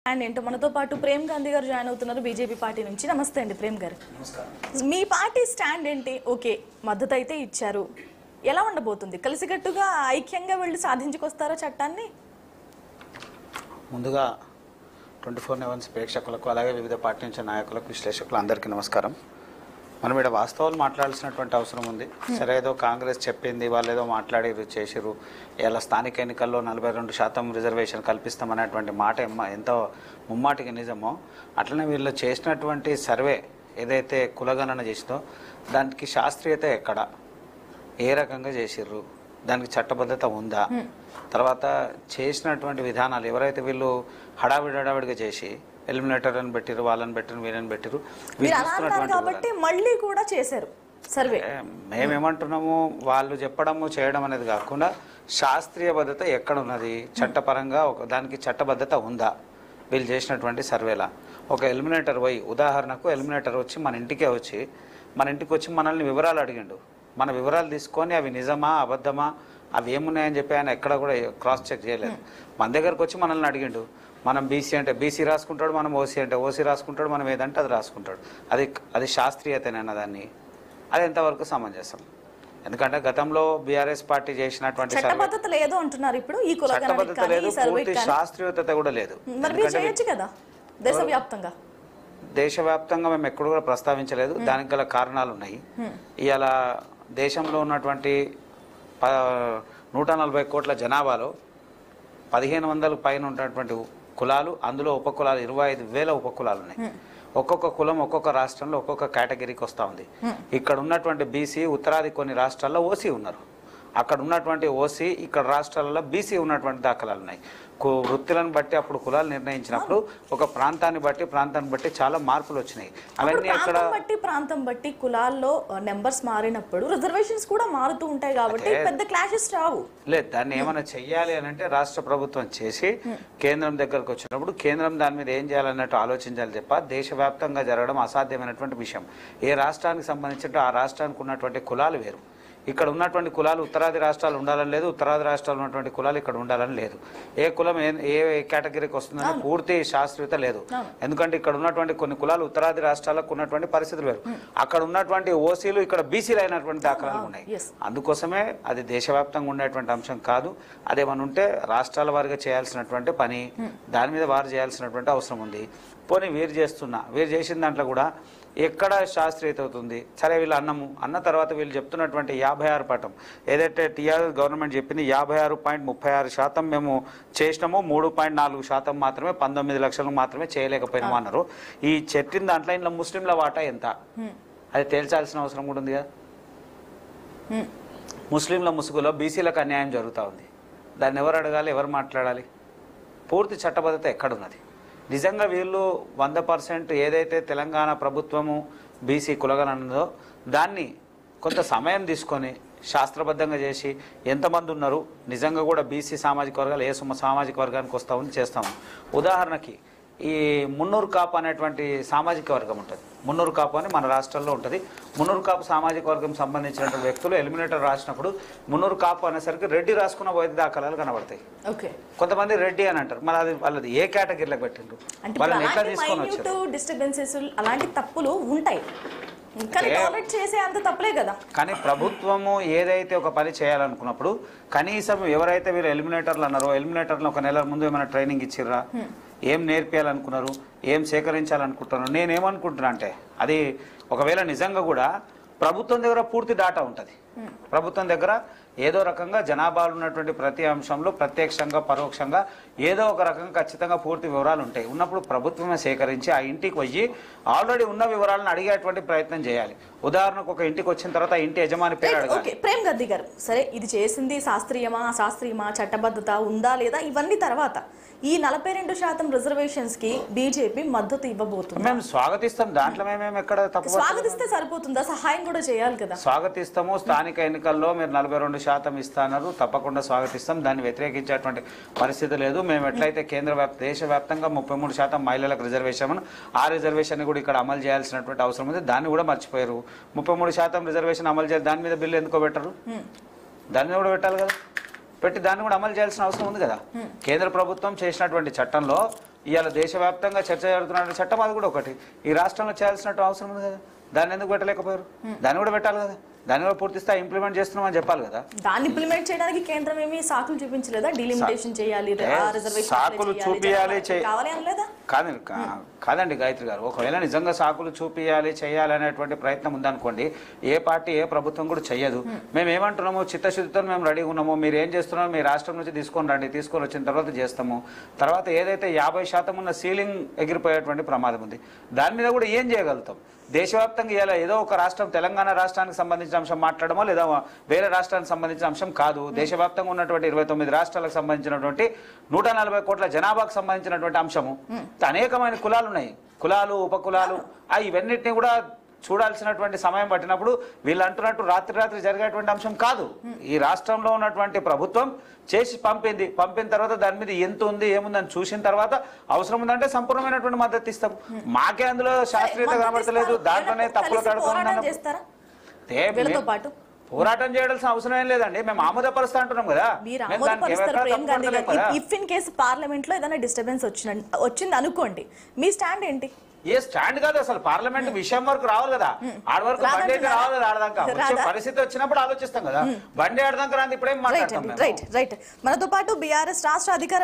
And ఏంటో మనతో పాటు ప్రేమ్ గాంధీ గారు జాయిన్ అవుతున్నారు బీజేపీ పార్టీ నుంచి. నమస్తే అండి ప్రేమ్ గారు. మీ పార్టీ స్టాండ్ ఏంటి? ఓకే, మద్దతు అయితే ఇచ్చారు, ఎలా ఉండబోతుంది? కలిసికట్టుగా ఐక్యంగా వెళ్ళి సాధించుకొస్తారా చట్టాన్ని? ముందుగా 24/7 ప్రేక్షకులకు అలాగే వివిధ పార్టీ నుంచి నాయకులకు విశ్లేషకులు అందరికీ నమస్కారం. మనం ఇక్కడ వాస్తవాలు మాట్లాడాల్సినటువంటి అవసరం ఉంది. సరే, ఏదో కాంగ్రెస్ చెప్పింది, వాళ్ళు ఏదో మాట్లాడిరు చేసిరు, ఇలా స్థానిక ఎన్నికల్లో 42% రిజర్వేషన్ కల్పిస్తామనేటువంటి మాట ఎంతో ముమ్మాటికి నిజమో, అట్లనే వీళ్ళు చేసినటువంటి సర్వే ఏదైతే కులగణన చేసిందో దానికి శాస్త్రీయత ఎక్కడ, ఏ రకంగా చేసిర్రు, దానికి చట్టబద్ధత ఉందా, తర్వాత చేసినటువంటి విధానాలు ఎవరైతే వీళ్ళు హడావిడిగా చేసి ఎలిమినేటర్ అని పెట్టిరు, వాళ్ళని పెట్టిరు, వీళ్ళని పెట్టిరు, కాబట్టి మళ్ళీ కూడా చేశారు సర్వే. మేమేమంటున్నాము, వాళ్ళు చెప్పడము చేయడం అనేది కాకుండా శాస్త్రీయబద్ధత ఎక్కడ ఉన్నది, చట్టపరంగా దానికి చట్టబద్ధత ఉందా వీళ్ళు చేసినటువంటి సర్వేలా. ఒక ఎలిమినేటర్ పోయి, ఉదాహరణకు ఎలిమినేటర్ వచ్చి మన ఇంటికి వచ్చి మనల్ని వివరాలు అడిగిండు. మన వివరాలు తీసుకొని అవి నిజమా అబద్ధమా అవి ఏమున్నాయని చెప్పి ఆయన ఎక్కడ కూడా క్రాస్ చెక్ చేయలేదు. మన దగ్గరకు వచ్చి మనల్ని అడిగిండు. మనం బీసీ అంటే బీసీ రాసుకుంటాడు, మనం ఓసీ అంటే ఓసీ రాసుకుంటాడు, మనం ఏదంటే అది రాసుకుంటాడు. అది శాస్త్రీయతనైనా దాన్ని అది ఎంతవరకు సమంజసం? ఎందుకంటే గతంలో బీఆర్ఎస్ పార్టీ చేసినటువంటి చట్టబద్ధత లేదు అంటున్నారు, ఇప్పుడు ఈ చట్టబద్ధత లేదు, పూర్తి శాస్త్రీయత కూడా లేదు. దేశవ్యాప్తంగా మేము ఎక్కడ కూడా ప్రస్తావించలేదు. దానికి గల కారణాలు ఉన్నాయి. ఇవాళ దేశంలో ఉన్నటువంటి 140 కోట్ల జనాభాలో 1500 పైన ఉన్నటువంటి కులాలు, అందులో ఉపకులాలు 25,000 ఉపకులాలు ఉన్నాయి. ఒక్కొక్క కులం ఒక్కొక్క రాష్ట్రంలో ఒక్కొక్క కేటగిరీకి వస్తూ ఉంది. ఇక్కడ ఉన్నటువంటి బీసీ ఉత్తరాది కొన్ని రాష్ట్రాల్లో ఓసీ ఉన్నారు, అక్కడ ఉన్నటువంటి ఓసీ ఇక్కడ రాష్ట్రాలలో బీసీ ఉన్నటువంటి దాఖలాలు ఉన్నాయి. వృత్తులను బట్టి అప్పుడు కులాలు నిర్ణయించినప్పుడు ఒక ప్రాంతాన్ని బట్టి చాలా మార్పులు వచ్చినాయి. అవన్నీ అక్కడ ప్రాంతం బట్టి కులాల్లో నెంబర్స్ మారినప్పుడు రిజర్వేషన్స్ కూడా మారుతూ ఉంటాయి కాబట్టి పెద్ద క్లాషెస్ రావు. లేదు, దాన్ని ఏమైనా చెయ్యాలి అని అంటే రాష్ట్ర ప్రభుత్వం చేసి కేంద్రం దగ్గరకు వచ్చినప్పుడు కేంద్రం దాని మీద ఏం చేయాలన్నట్టు ఆలోచించాలి తప్ప దేశవ్యాప్తంగా జరగడం అసాధ్యమైనటువంటి విషయం. ఏ రాష్ట్రానికి సంబంధించి ఆ రాష్ట్రానికి ఉన్నటువంటి కులాలు వేరు. ఇక్కడ ఉన్నటువంటి కులాలు ఉత్తరాది రాష్ట్రాలు ఉండాలని లేదు, ఉత్తరాది రాష్ట్రాలు ఉన్నటువంటి కులాలు ఇక్కడ ఉండాలని లేదు. ఏ కులం ఏ కేటగిరీకి వస్తుందని పూర్తి శాస్త్రీయత లేదు. ఎందుకంటే ఇక్కడ ఉన్నటువంటి కొన్ని కులాలు ఉత్తరాది రాష్ట్రాలకు ఉన్నటువంటి పరిస్థితులు వేరు. అక్కడ ఉన్నటువంటి ఓసీలు ఇక్కడ బీసీలు అయినటువంటి దాఖలాలు ఉన్నాయి. అందుకోసమే అది దేశవ్యాప్తంగా ఉండేటువంటి అంశం కాదు. అదేమని ఉంటే రాష్ట్రాల వారిగా చేయాల్సినటువంటి పని, దాని మీద వారు చేయాల్సినటువంటి అవసరం ఉంది. పోనీ వీరు చేసిన దాంట్లో కూడా ఎక్కడ శాస్త్రీయత అవుతుంది? సరే, వీళ్ళు అన్న తర్వాత వీళ్ళు చెప్తున్నటువంటి 56% ఏదైతే టీఆర్ఎస్ గవర్నమెంట్ చెప్పింది 56.36% మేము చేసినాము, 3.4% మాత్రమే 19 లక్షలకు మాత్రమే చేయలేకపోయినాము అన్నారు. ఈ చెప్పిన దాంట్లో ఇంట్లో ముస్లింల వాటా ఎంత అది తేల్చాల్సిన అవసరం కూడా ఉంది కదా. ముస్లింల ముసుగులో బీసీలకు అన్యాయం జరుగుతూ ఉంది. దాన్ని ఎవరు అడగాలి, ఎవరు మాట్లాడాలి? పూర్తి చట్టబద్ధత ఎక్కడున్నది? నిజంగా వీళ్ళు 100% ఏదైతే తెలంగాణ ప్రభుత్వము బీసీ కులగణనదో దాన్ని కొంత సమయం తీసుకొని శాస్త్రబద్ధంగా చేసి ఎంతమంది ఉన్నారు, నిజంగా కూడా బీసీ సామాజిక వర్గాలు ఏ సామాజిక వర్గానికి వస్తామని చేస్తాము. ఉదాహరణకి ఈ మున్నూరు కాపు అనేటువంటి సామాజిక వర్గం ఉంటుంది. మున్నూరు కాపు అని మన రాష్ట్రంలో ఉంటుంది. మున్నూరు కాపు సామాజిక వర్గం సంబంధించినటువంటి వ్యక్తులు ఎలిమినేటర్ రాసినప్పుడు మున్నూరు కాపు అనేసరికి రెడ్డి రాసుకున్న వైద్య దాఖలాలు కనబడతాయి. కొంతమంది రెడ్డి అని అంటారు. మరి అది వాళ్ళది ఏ కేటగిరీలకు పెట్టిండ్రు, వాళ్ళని ఎట్లా తీసుకొని వచ్చారు? డిస్టర్బెన్సెస్ అలాంటి తప్పులు ఉంటాయి కానీ ప్రభుత్వము ఏదైతే ఒక పని చేయాలనుకున్నప్పుడు కనీసం ఎవరైతే వీళ్ళు ఎలిమినేటర్లు అన్నారో ఎలిమినేటర్లు ఒక నెల ముందు ఏమైనా ట్రైనింగ్ ఇచ్చిర్రా, ఏం నేర్పించాలనుకున్నారు, ఏం సేకరించాలనుకుంటున్నారు? నేనేమనుకుంటున్నా అంటే అది ఒకవేళ నిజంగా కూడా ప్రభుత్వం దగ్గర పూర్తి డాటా ఉంటుంది. ప్రభుత్వం దగ్గర ఏదో రకంగా జనాభాలో ఉన్నటువంటి ప్రతి అంశంలో ప్రత్యక్షంగా పరోక్షంగా ఏదో ఒక రకంగా ఖచ్చితంగా పూర్తి వివరాలు ఉంటాయి. ఉన్నప్పుడు ప్రభుత్వమే సేకరించి ఆ ఇంటికి వచ్చి ఆల్రెడీ ఉన్న వివరాలను అడిగేటువంటి ప్రయత్నం చేయాలి. ఉదాహరణకు ఒక ఇంటికి వచ్చిన తర్వాత ఆ ఇంటి యజమాని పేరు అడగాలి. ప్రేమ్ గాంధీ గారు, సరే ఇది చేసింది శాస్త్రీయమా అశాస్త్రీయమా, చట్టబద్ధత ఉందా లేదా, ఇవన్నీ తర్వాత ఈ 42% రిజర్వేషన్స్ కి బీజేపీ మద్దతు ఇవ్వబోతుంది. మేము స్వాగతిస్తాం. దాంట్లో మేము ఎక్కడ తప్పు స్వాగతిస్తే సరిపోతుందా? సహాయం కూడా చేయాలి కదా. స్వాగతిస్తాము. స్థానిక ఎన్నికల్లో మీరు 42% ఇస్తున్నారు, తప్పకుండా స్వాగతిస్తాం. దాన్ని వ్యతిరేకించేటువంటి పరిస్థితి లేదు. మేము ఎట్లయితే దేశవ్యాప్తంగా 33% మహిళలకు రిజర్వేషన్, ఆ రిజర్వేషన్ కూడా ఇక్కడ అమలు చేయాల్సినటువంటి అవసరం ఉంది. దాన్ని కూడా మర్చిపోయారు. 33% రిజర్వేషన్ అమలు చేయాలి, దాని మీద బిల్లు ఎందుకో పెట్టరు? దాని మీద కూడా పెట్టాలి కదా. పెట్టి దాన్ని కూడా అమలు చేయాల్సిన అవసరం ఉంది కదా. కేంద్ర ప్రభుత్వం చేసినటువంటి చట్టంలో ఇవాళ దేశవ్యాప్తంగా చర్చ జరుగుతున్న చట్టం అది కూడా ఒకటి ఈ రాష్ట్రంలో చేయాల్సినట్టు అవసరం ఉంది కదా, దాన్ని ఎందుకు పెట్టలేకపోయారు? దాన్ని కూడా పెట్టాలి కదా, దాన్ని కూడా పూర్తి స్థాయి ఇంప్లిమెంట్ చేస్తున్నామని చెప్పాలి కదా. దాన్ని ఇంప్లిమెంట్ చేయడానికి కేంద్రం ఏమి సాకులు చూపించలేదా? డిలిమిటేషన్ చేయాలి, సాకులు చూపియాలి కావాలి అనలేదా? కాదండి గాయత్రి గారు, ఒకవేళ నిజంగా సాకులు చూపియాలి చేయాలి అనేటువంటి ప్రయత్నం ఉందనుకోండి, ఏ పార్టీ ఏ ప్రభుత్వం కూడా చెయ్యదు. మేము ఏమంటున్నాము, చిత్తశుద్ధితో మేము రెడీగా ఉన్నాము, మీరు ఏం చేస్తున్నారో మీ రాష్ట్రం నుంచి తీసుకొని రండి, తీసుకొని వచ్చిన తర్వాత చేస్తాము. తర్వాత ఏదైతే 50% ఉన్న సీలింగ్ ఎగిరిపోయేటువంటి ప్రమాదం ఉంది, దాని మీద కూడా ఏం చేయగలుగుతాం? దేశవ్యాప్తంగా ఇలా ఏదో ఒక రాష్ట్రం తెలంగాణ రాష్ట్రానికి సంబంధించిన అంశం మాట్లాడమో లేదా వేరే రాష్ట్రానికి సంబంధించిన అంశం కాదు. దేశవ్యాప్తంగా ఉన్నటువంటి 29 రాష్ట్రాలకు సంబంధించినటువంటి 140 కోట్ల జనాభాకు సంబంధించినటువంటి అంశము. అనేకమైన కులాలు ఉన్నాయి, కులాలు ఉపకులాలు, ఇవన్నిటిని కూడా చూడాల్సినటువంటి సమయం పట్టినప్పుడు వీళ్ళు అంటున్నట్టు రాత్రి జరిగేటువంటి అంశం కాదు. ఈ రాష్ట్రంలో ఉన్నటువంటి ప్రభుత్వం చేసి పంపిన తర్వాత దాని మీద ఎంత ఉంది ఏముందని చూసిన తర్వాత అవసరం ఉందంటే సంపూర్ణమైనటువంటి మద్దతు ఇస్తాం. మాకే అందులో శాస్త్రీయత కనబడతలేదు, దాంట్లోనే తప్పులు కడుతున్నాం. పోరాటం చేయాల్సిన అవసరం ఏం లేదండి, మేము ఆమోదపరుస్తా అంటున్నాం కదా. ఇఫ్ ఇన్ కేసు పార్లమెంట్ లో ఏదైనా డిస్టర్బెన్స్ వచ్చింది అనుకోండి, మీ స్టాండ్ ఏంటి? ఏ స్టాండ్ కాదు, అసలు పార్లమెంట్ విషయం వరకు రావాలి కదా, ఆడ వరకు బండి అయితే రావాలి కదా, ఆడదాకా వచ్చే పరిస్థితి వచ్చినప్పుడు ఆలోచిస్తాం కదా. బండి ఆడదాకా రాదు, ఇప్పుడేం మాట్లాడతాం. రైట్. మనతో పాటు బీఆర్ఎస్ రాష్ట్ర అధికార